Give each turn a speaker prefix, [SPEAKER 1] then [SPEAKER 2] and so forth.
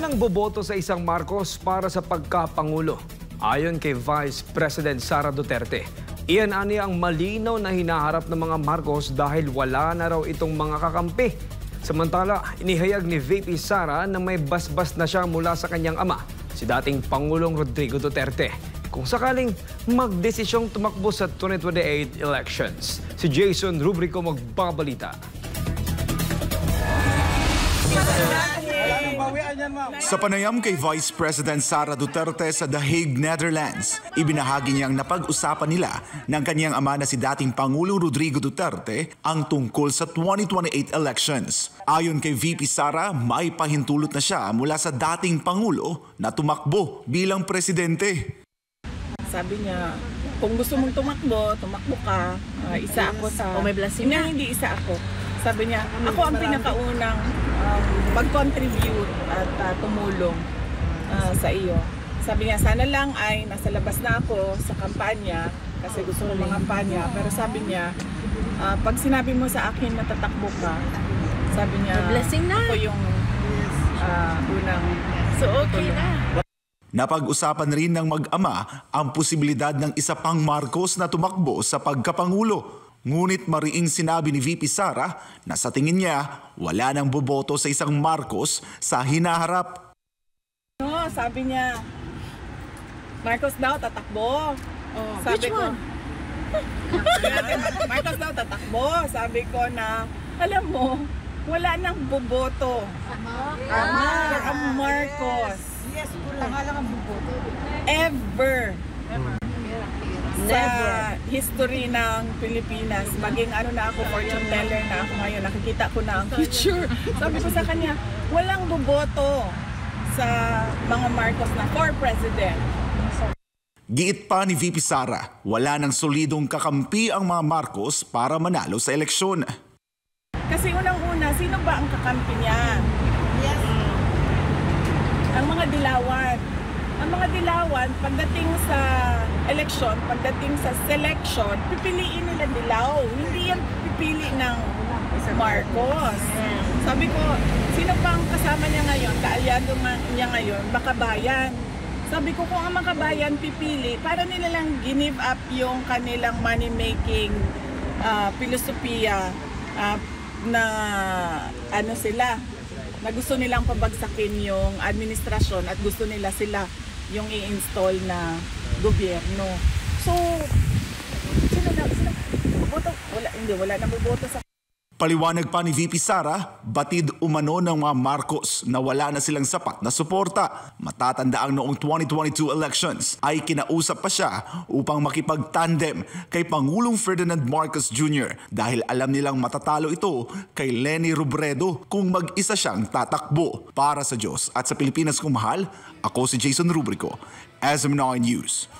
[SPEAKER 1] nang boboto sa isang Marcos para sa pagkapangulo. Ayon kay Vice President Sara Duterte, iyan ani ang malinaw na hinaharap ng mga Marcos dahil wala na raw itong mga kakampi. Samantala, inihayag ni VP Sara na may basbas na siya mula sa kanyang ama, si dating Pangulong Rodrigo Duterte, kung sakaling magdesisyong tumakbo sa 2028 elections. Si Jason Rubrico magbabalita.
[SPEAKER 2] Sa panayam kay Vice President Sara Duterte sa The Hague, Netherlands, ibinahagi niyang napag-usapan nila ng kanyang ama na si dating Pangulong Rodrigo Duterte ang tungkol sa 2028 elections. Ayon kay VP Sara, may pahintulot na siya mula sa dating Pangulo na tumakbo bilang presidente.
[SPEAKER 3] Sabi niya, kung gusto mong tumakbo ka, isa ako sa...
[SPEAKER 4] may blessing na.
[SPEAKER 3] Hindi isa ako. Sabi niya, ako ang pinakaunang mag-contribute at tumulong sa iyo. Sabi niya, sana lang ay nasa labas na ako sa kampanya kasi gusto ko mga-kampanya. Pero sabi niya, pag sinabi mo sa akin na tatakbo ka, sabi niya,
[SPEAKER 4] blessing na.
[SPEAKER 3] ako yung unang...
[SPEAKER 4] So okay na.
[SPEAKER 2] Napag-usapan rin ng mag-ama ang posibilidad ng isa pang Marcos na tumakbo sa pagkapangulo. Ngunit mariing sinabi ni VP Sara na sa tingin niya wala nang boboto sa isang Marcos sa hinaharap.
[SPEAKER 3] No, sabi niya, Marcos daw tatakbo. Sabi
[SPEAKER 4] which
[SPEAKER 3] ko,
[SPEAKER 4] one?
[SPEAKER 3] Marcos daw tatakbo. Sabi ko na, alam mo, wala nang boboto. Ang Marcos.
[SPEAKER 5] Yes, tanga lang ang boboto.
[SPEAKER 3] Ever. Sa
[SPEAKER 4] Never.
[SPEAKER 3] history ng Pilipinas, maging ano na ako, fortune teller na ako ngayon, nakikita ko na ang future. Sabi ko sa kanya, walang boboto sa mga Marcos na for president.
[SPEAKER 2] Giit pa ni VP Sara, wala nang solidong kakampi ang mga Marcos para manalo sa eleksyon.
[SPEAKER 3] Kasi unang-una, sino ba ang kakampi niya?
[SPEAKER 5] Yes.
[SPEAKER 3] Ang mga dilawan. Ang mga dilawan, pagdating sa eleksyon, pagdating sa selection, pipiliin nila dilaw. Hindi yan pipili ng Marcos. Sabi ko, sino pang kasama niya ngayon, kaalyado niya ngayon, Makabayan. Sabi ko, kung ang Makabayan pipili, para nila lang give up yung kanilang money-making filosofiya na ano sila, na gusto nilang pabagsakin yung administrasyon at gusto nila sila yung i-install na gobyerno. So, sino boboto? Wala na boboto sa...
[SPEAKER 2] Paliwanag pa ni VP Sara, batid umano ng mga Marcos na wala na silang sapat na suporta. Matatandaang noong 2022 elections ay kinausap pa siya upang makipag-tandem kay Pangulong Ferdinand Marcos Jr. dahil alam nilang matatalo ito kay Leni Robredo kung mag-isa siyang tatakbo. Para sa Diyos at sa Pilipinas kong mahal, ako si Jason Rubrico, SM9 News.